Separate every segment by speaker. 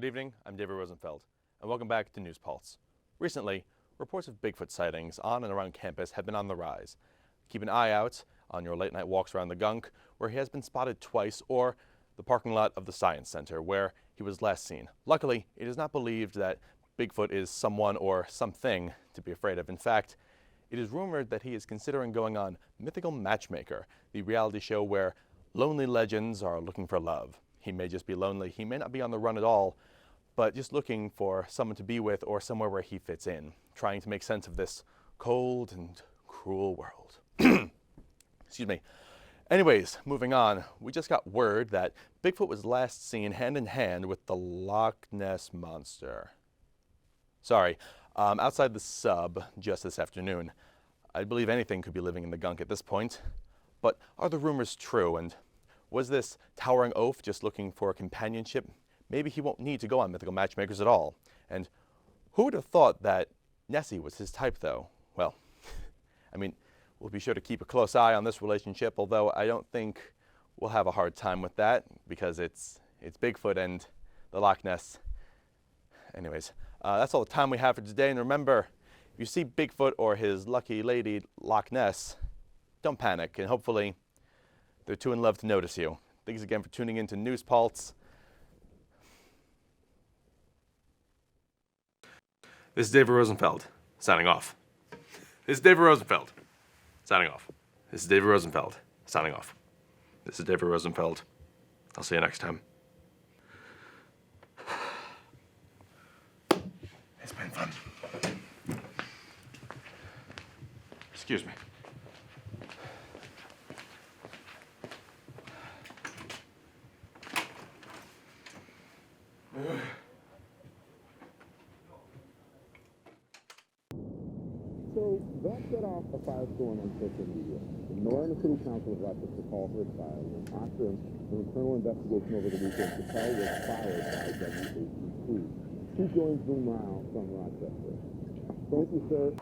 Speaker 1: Good evening, I'm David Rosenfeld, and welcome back to News Pulse. Recently, reports of Bigfoot sightings on and around campus have been on the rise. Keep an eye out on your late night walks around the Gunk, where he has been spotted twice, or the parking lot of the Science Center, where he was last seen. Luckily, it is not believed that Bigfoot is someone or something to be afraid of. In fact, it is rumored that he is considering going on Mythical Matchmaker, the reality show where lonely legends are looking for love. He may just be lonely, he may not be on the run at all, but just looking for someone to be with or somewhere where he fits in, trying to make sense of this cold and cruel world. Excuse me. Anyways, moving on, we just got word that Bigfoot was last seen hand in hand with the Loch Ness Monster. Sorry, outside the sub just this afternoon. I believe anything could be living in the Gunk at this point. But are the rumors true? And was this towering oaf just looking for companionship? Maybe he won't need to go on Mythical Matchmakers at all. And who would have thought that Nessie was his type, though? Well, I mean, we'll be sure to keep a close eye on this relationship, although I don't think we'll have a hard time with that because it's Bigfoot and the Loch Ness. Anyways, that's all the time we have for today. And remember, if you see Bigfoot or his lucky lady, Loch Ness, don't panic, and hopefully they're too in love to notice you. Thanks again for tuning in to News Pulse. This is David Rosenfeld, signing off. This is David Rosenfeld, signing off. This is David Rosenfeld, signing off. This is David Rosenfeld. I'll see you next time. It's been fun. Excuse me.
Speaker 2: So that set off a firestorm on social media. The mayor and the city council of Rochester called for a trial. And after an internal investigation over the weekend, Patel was fired by WACC. Chief joins Zoom now from Rochester. Thank you, sir.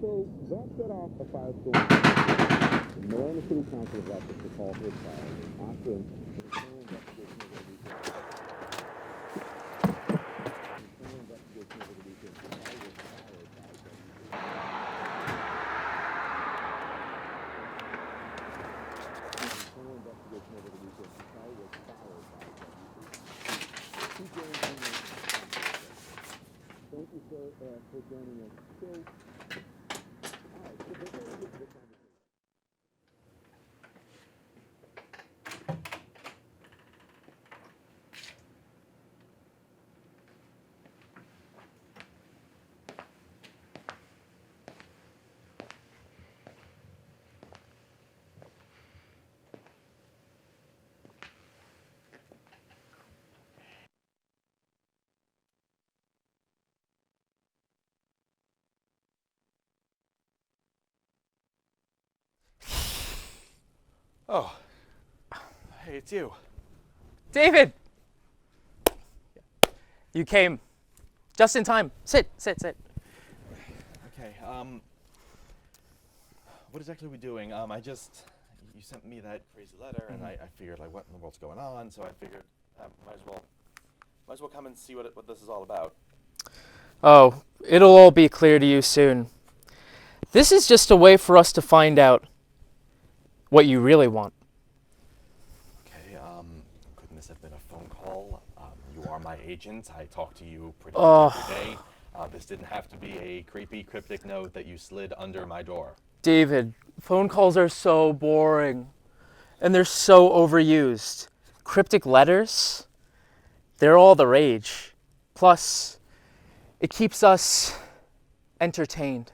Speaker 2: So that set off a firestorm. The mayor and the city council of Rochester called for a trial. And after an internal investigation over the weekend, Thank you, sir, for joining us. So, all right, so before we get to the conversation.
Speaker 1: Oh, hey, it's you.
Speaker 3: David! You came just in time. Sit.
Speaker 1: Okay, what exactly are we doing? You sent me that crazy letter, and I figured, like, what in the world's going on? So I figured, might as well come and see what this is all about.
Speaker 3: Oh, it'll all be clear to you soon. This is just a way for us to find out what you really want.
Speaker 1: Okay, couldn't this have been a phone call? You are my agent. I talk to you pretty much every day. This didn't have to be a creepy, cryptic note that you slid under my door.
Speaker 3: David, phone calls are so boring. And they're so overused. Cryptic letters, they're all the rage. Plus, it keeps us entertained.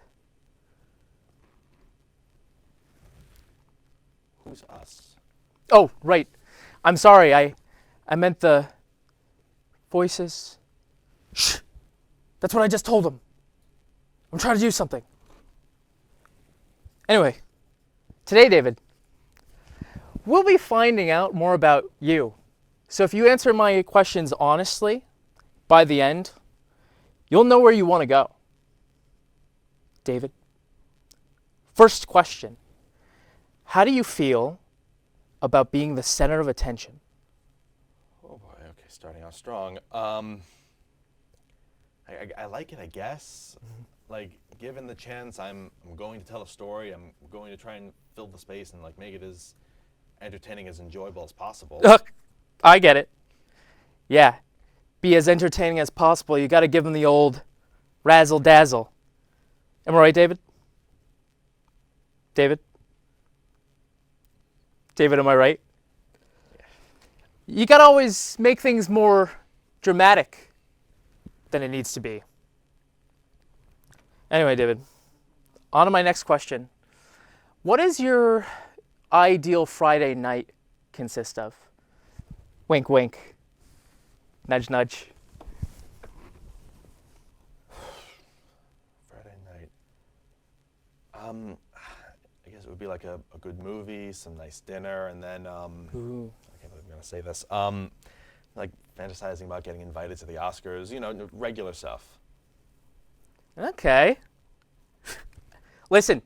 Speaker 1: Who's us?
Speaker 3: Oh, right. I'm sorry. I meant the voices. Shh. That's what I just told them. I'm trying to do something. Anyway, today, David, we'll be finding out more about you. So if you answer my questions honestly, by the end, you'll know where you want to go. David, first question. How do you feel about being the center of attention?
Speaker 1: Oh boy, okay, starting out strong. I like it, I guess. Like, given the chance, I'm going to tell a story. I'm going to try and fill the space and like make it as entertaining, as enjoyable as possible.
Speaker 3: I get it. Yeah, be as entertaining as possible. You got to give them the old razzle dazzle. Am I right, David? David? David, am I right? You got to always make things more dramatic than it needs to be. Anyway, David, on to my next question. What does your ideal Friday night consist of? Wink, wink. Nudge, nudge.
Speaker 1: Friday night. I guess it would be like a good movie, some nice dinner, and then
Speaker 3: Ooh.
Speaker 1: I can't believe I'm gonna say this. Like fantasizing about getting invited to the Oscars, you know, regular stuff.
Speaker 3: Okay. Listen,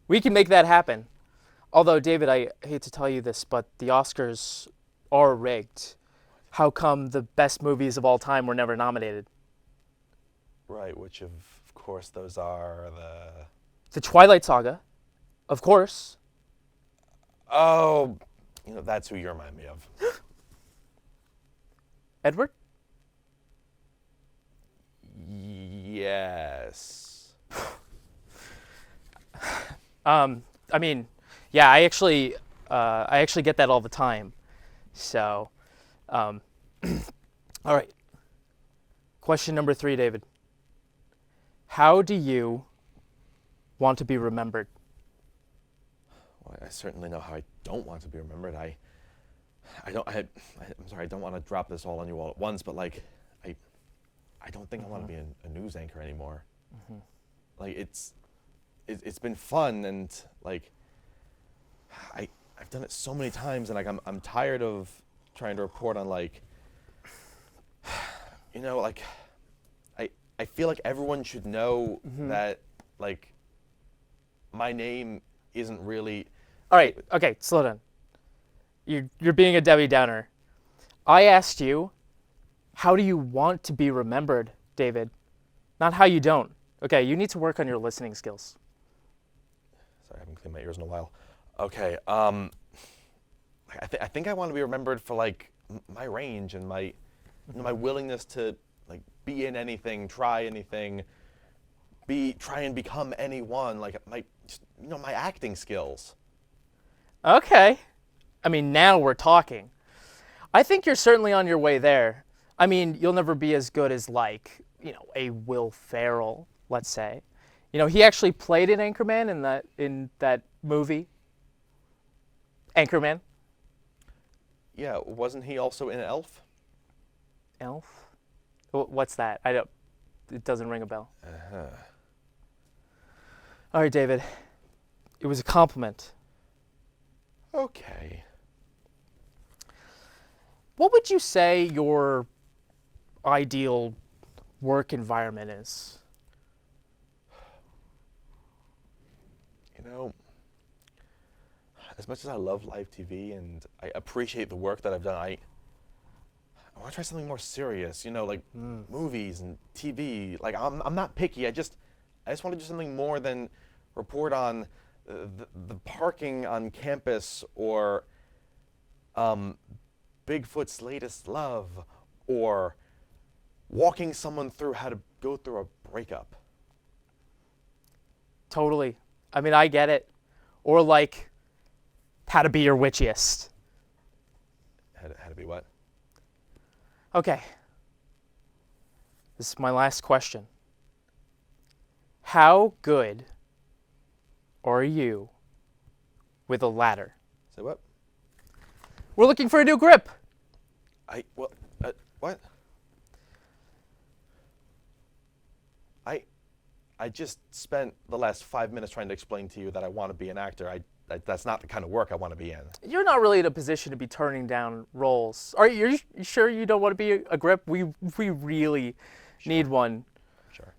Speaker 3: we can make that happen. Although, David, I hate to tell you this, but the Oscars are rigged. How come the best movies of all time were never nominated?
Speaker 1: Right, which of course those are
Speaker 3: The Twilight Saga, of course.
Speaker 1: Oh, you know, that's who you remind me of.
Speaker 3: Edward?
Speaker 1: Yes.
Speaker 3: I mean, yeah, I actually get that all the time. So, all right. Question number 3, David. How do you want to be remembered?
Speaker 1: Well, I certainly know how I don't want to be remembered. I'm sorry, I don't want to drop this all on you all at once, but like, I don't think I want to be a news anchor anymore. Like it's been fun, and like I've done it so many times, and like I'm tired of trying to report on like, you know, like I feel like everyone should know that like my name isn't really.
Speaker 3: All right, okay, slow down. You're being a Debbie Downer. I asked you, how do you want to be remembered, David? Not how you don't. Okay, you need to work on your listening skills.
Speaker 1: Sorry, I haven't cleaned my ears in a while. Okay, I think I want to be remembered for like my range and my, you know, my willingness to like be in anything, try anything, try and become anyone. Like my, you know, my acting skills.
Speaker 3: Okay. I mean, now we're talking. I think you're certainly on your way there. I mean, you'll never be as good as like, you know, a Will Ferrell, let's say. You know, he actually played an Anchorman in that movie. Anchorman.
Speaker 1: Yeah, wasn't he also in Elf?
Speaker 3: Elf? What's that? It doesn't ring a bell. All right, David. It was a compliment.
Speaker 1: Okay.
Speaker 3: What would you say your ideal work environment is?
Speaker 1: You know, as much as I love live TV and I appreciate the work that I've done, I want to try something more serious. You know, like movies and TV. Like I'm not picky. I just want to do something more than report on the parking on campus or Bigfoot's latest love or walking someone through how to go through a breakup.
Speaker 3: Totally. I mean, I get it. Or like, how to be your witchiest.
Speaker 1: How to be what?
Speaker 3: Okay. This is my last question. How good are you with a ladder?
Speaker 1: Say what?
Speaker 3: We're looking for a new grip.
Speaker 1: What? I just spent the last 5 minutes trying to explain to you that I want to be an actor. That's not the kind of work I want to be in.
Speaker 3: You're not really in a position to be turning down roles. Are you sure you don't want to be a grip? We really need one.
Speaker 1: Sure.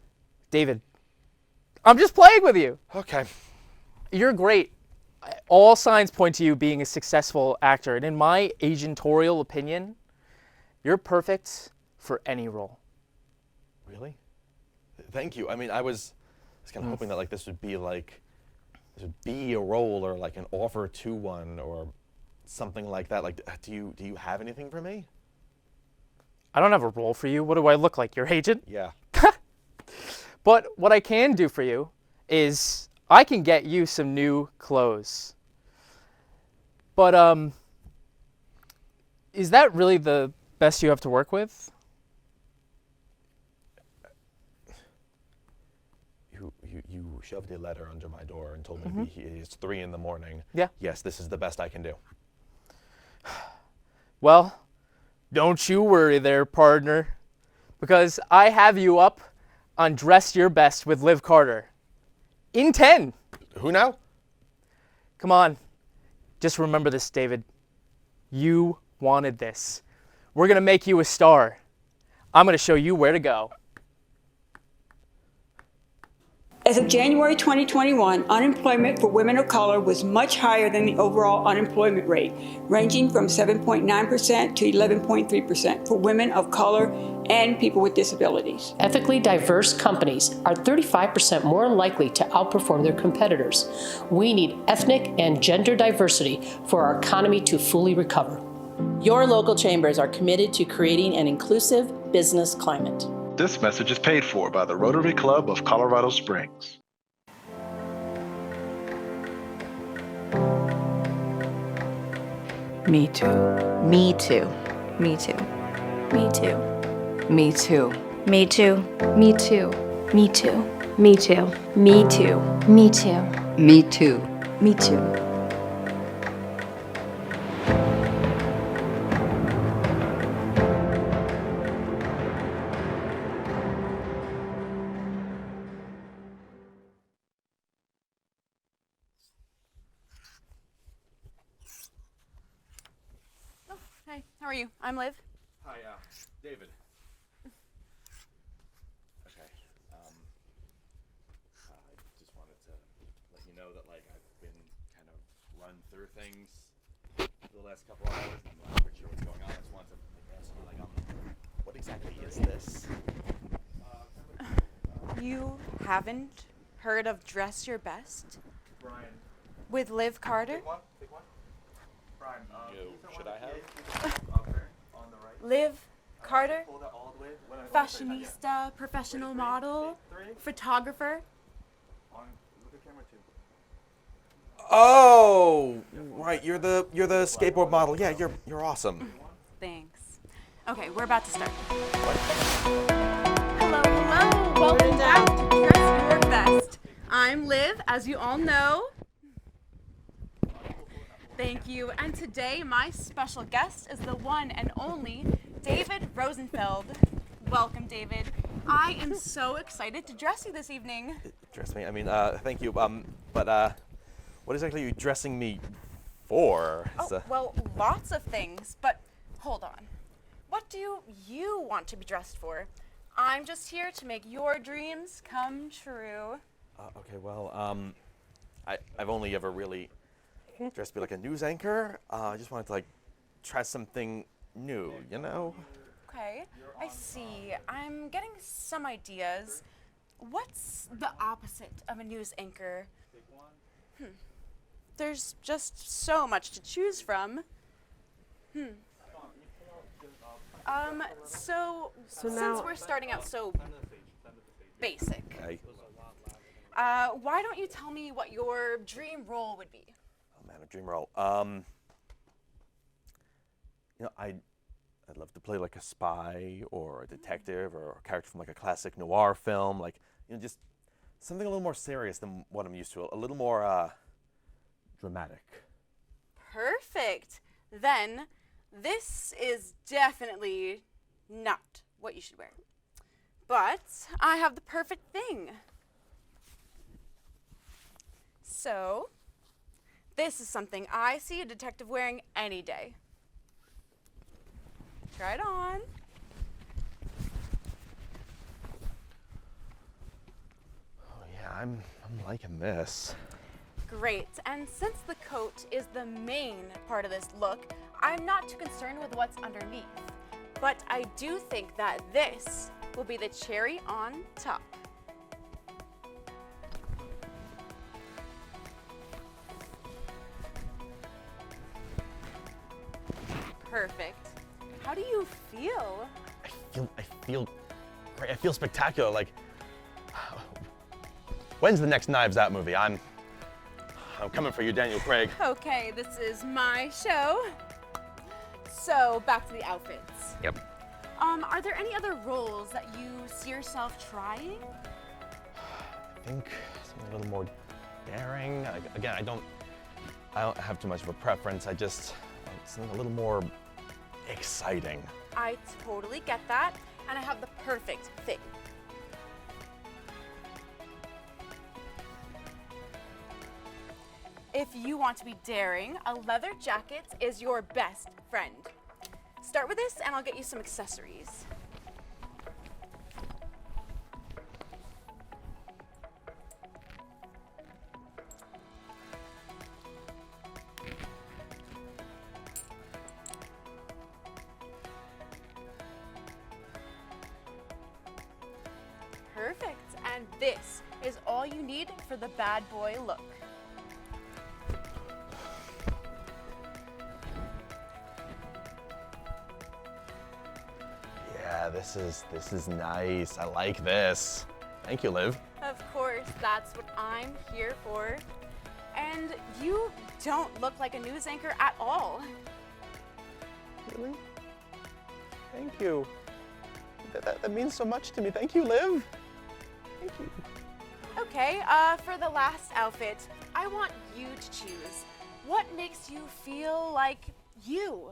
Speaker 3: David, I'm just playing with you.
Speaker 1: Okay.
Speaker 3: You're great. all signs point to you being a successful actor. And in my agentorial opinion, you're perfect for any role.
Speaker 1: Really? Thank you. I mean, I was kind of hoping that like this would be a role or like an offer to one or something like that. Like, do you have anything for me?
Speaker 3: I don't have a role for you. What do I look like, your agent?
Speaker 1: Yeah.
Speaker 3: But what I can do for you is I can get you some new clothes. But is that really the best you have to work with?
Speaker 1: You shoved a letter under my door and told me it's 3 in the morning.
Speaker 3: Yeah.
Speaker 1: Yes, this is the best I can do.
Speaker 3: Well, don't you worry there, partner, because I have you up on Dress Your Best with Liv Carter. In 10.
Speaker 1: Who now?
Speaker 3: Come on. Just remember this, David. You wanted this. We're going to make you a star. I'm going to show you where to go.
Speaker 4: As of January 2021, unemployment for women of color was much higher than the overall unemployment rate, ranging from 7.9% to 11.3% for women of color and people with disabilities.
Speaker 5: Ethically diverse companies are 35% more likely to outperform their competitors. We need ethnic and gender diversity for our economy to fully recover.
Speaker 6: Your local chambers are committed to creating an inclusive business climate.
Speaker 7: This message is paid for by the Rotary Club of Colorado Springs.
Speaker 8: Me too. Me too. Me too. Me too. Me too. Me too. Me too. Me too. Me too. Me too. Me too. Me too. Me too.
Speaker 9: Hi, how are you? I'm Liv.
Speaker 1: Hi, David. Okay. I just wanted to let you know that like I've been kind of run through things for the last couple hours. I'm not quite sure what's going on. I just wanted to ask you like what exactly is this?
Speaker 9: You haven't heard of Dress Your Best
Speaker 1: Brian.
Speaker 9: with Liv Carter?
Speaker 1: Big one. Brian, should I have? On the right.
Speaker 9: Liv Carter,
Speaker 1: Pull that all the way.
Speaker 9: fashionista, professional model, photographer.
Speaker 1: Look at camera 2. Oh, right. You're the skateboard model. Yeah, you're awesome.
Speaker 9: Thanks. Okay, we're about to start. Hello. Welcome back to Dress Your Best. I'm Liv, as you all know. Thank you. And today, my special guest is the one and only David Rosenfeld. Welcome, David. I am so excited to dress you this evening.
Speaker 1: Dress me? I mean, thank you. But what exactly are you dressing me for?
Speaker 9: Well, lots of things, but hold on. What do you want to be dressed for? I'm just here to make your dreams come true.
Speaker 1: Okay, well, I've only ever really dressed to be like a news anchor. I just wanted to like try something new, you know?
Speaker 9: Okay, I see. I'm getting some ideas. What's the opposite of a news anchor? There's just so much to choose from. So since we're starting out so basic, why don't you tell me what your dream role would be?
Speaker 1: Oh man, a dream role. You know, I'd love to play like a spy or a detective or a character from like a classic noir film, like, you know, just something a little more serious than what I'm used to, a little more dramatic.
Speaker 9: Perfect. Then this is definitely not what you should wear. But I have the perfect thing. So, this is something I see a detective wearing any day. Try it on.
Speaker 1: Oh yeah, I'm liking this.
Speaker 9: great. And since the coat is the main part of this look, I'm not too concerned with what's underneath. But I do think that this will be the cherry on top. Perfect. How do you feel?
Speaker 1: I feel great. I feel spectacular. Like, when's the next Knives Out movie? I'm coming for you, Daniel Craig.
Speaker 9: Okay, this is my show. So back to the outfits.
Speaker 1: Yep.
Speaker 9: Are there any other roles that you see yourself trying?
Speaker 1: I think something a little more daring. Again, I don't have too much of a preference. I just want something a little more exciting.
Speaker 9: I totally get that, and I have the perfect thing. If you want to be daring, a leather jacket is your best friend. Start with this and I'll get you some accessories. Perfect, and this is all you need for the bad boy look.
Speaker 1: Yeah, this is nice. I like this. Thank you, Liv.
Speaker 9: Of course, that's what I'm here for. And you don't look like a news anchor at all.
Speaker 1: Really? Thank you. That means so much to me. Thank you, Liv. Thank you.
Speaker 9: Okay, for the last outfit, I want you to choose. What makes you feel like you?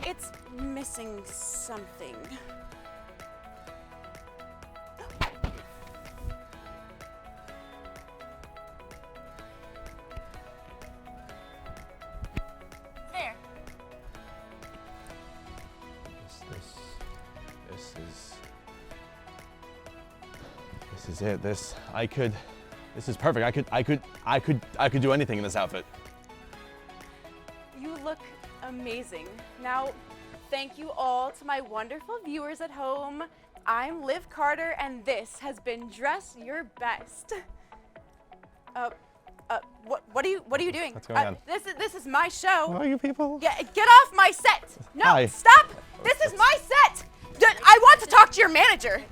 Speaker 9: It's missing something. There.
Speaker 1: This is it. This is perfect. I could do anything in this outfit.
Speaker 9: You look amazing. Now, thank you all to my wonderful viewers at home. I'm Liv Carter, and this has been Dress Your Best. What are you doing?
Speaker 1: What's going on?
Speaker 9: This is my show.
Speaker 1: Who are you people?
Speaker 9: Get off my set! No,
Speaker 1: Hi.
Speaker 9: stop! This is my set! I want to talk to your manager.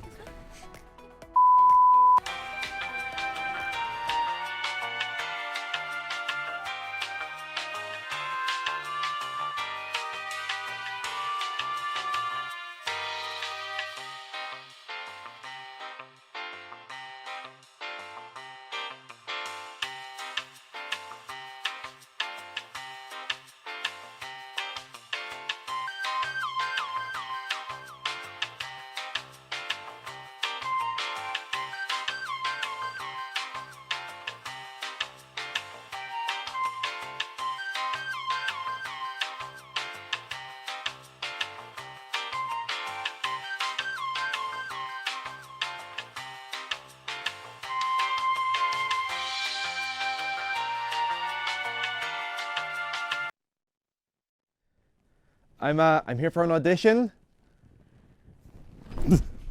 Speaker 1: I'm here for an audition.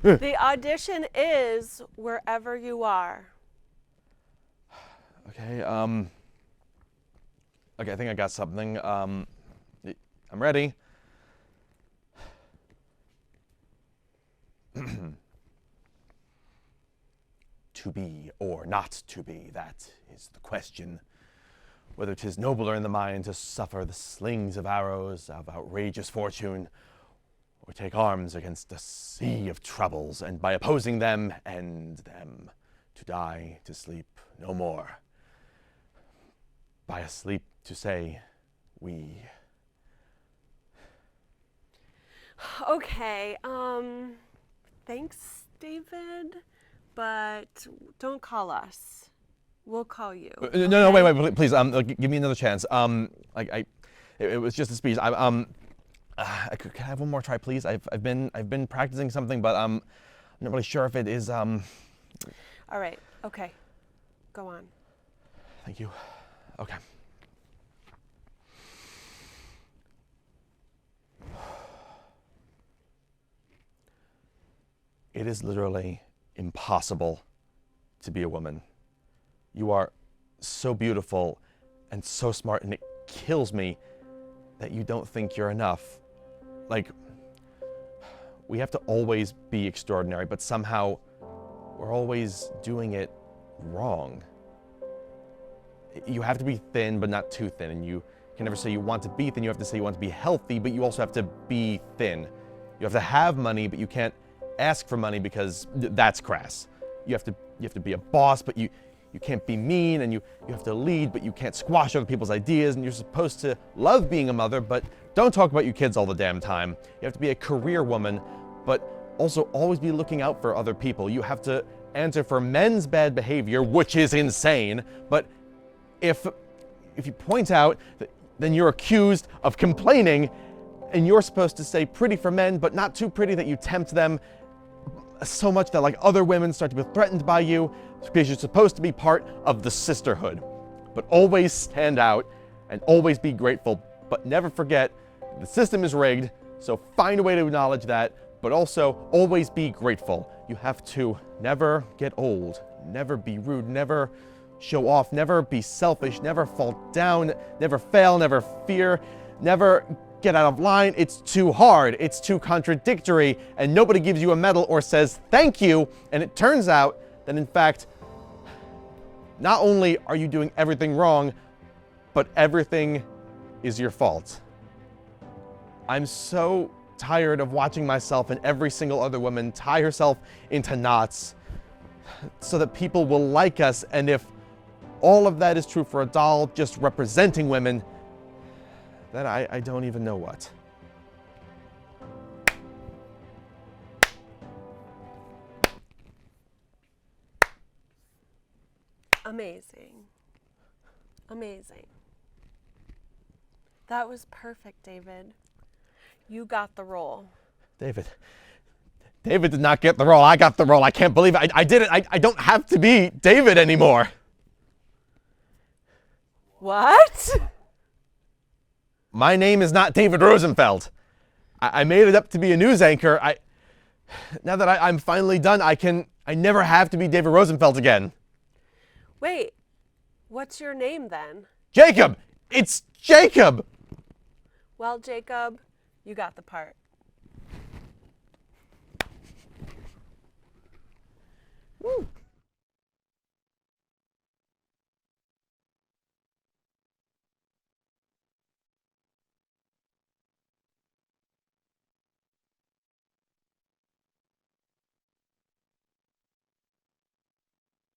Speaker 10: The audition is wherever you are.
Speaker 1: Okay, okay, I think I got something. I'm ready. To be or not to be, that is the question. Whether 'tis nobler in the mind to suffer the slings of arrows of outrageous fortune, or take arms against a sea of troubles, and by opposing them, end them, to die, to sleep no more. by asleep to say we.
Speaker 10: Okay, thanks, David, but don't call us. We'll call you.
Speaker 1: No, wait, please. Give me another chance. It was just a speech. Can I have one more try, please? I've been practicing something, but I'm not really sure if it is.
Speaker 10: All right. Okay. Go on.
Speaker 1: Thank you. Okay. It is literally impossible to be a woman. You are so beautiful and so smart, and it kills me that you don't think you're enough. Like, we have to always be extraordinary, but somehow we're always doing it wrong. You have to be thin, but not too thin, and you can never say you want to be thin. You have to say you want to be healthy, but you also have to be thin. You have to have money, but you can't ask for money because that's crass. You have to be a boss, but you can't be mean, and you have to lead, but you can't squash other people's ideas, and you're supposed to love being a mother, but don't talk about your kids all the damn time. You have to be a career woman, but also always be looking out for other people. You have to answer for men's bad behavior, which is insane, but if you point out, then you're accused of complaining, and you're supposed to say pretty for men, but not too pretty that you tempt them so much that like other women start to be threatened by you, because you're supposed to be part of the sisterhood. But always stand out and always be grateful, but never forget the system is rigged, so find a way to acknowledge that, but also always be grateful. You have to never get old, never be rude, never show off, never be selfish, never fall down, never fail, never fear, never get out of line. It's too hard, it's too contradictory, and nobody gives you a medal or says thank you, and it turns out that in fact, not only are you doing everything wrong, but everything is your fault. I'm so tired of watching myself and every single other woman tie herself into knots so that people will like us, and if all of that is true for a doll just representing women, then I don't even know what.
Speaker 10: Amazing. Amazing. That was perfect, David. You got the role.
Speaker 1: David did not get the role. I got the role. I can't believe it. I did it. I don't have to be David anymore.
Speaker 10: What?
Speaker 1: My name is not David Rosenfeld. I made it up to be a news anchor. Now that I'm finally done, I never have to be David Rosenfeld again.
Speaker 10: Wait, what's your name then?
Speaker 1: Jacob! It's Jacob!
Speaker 10: Well, Jacob, you got the part.
Speaker 1: Woo.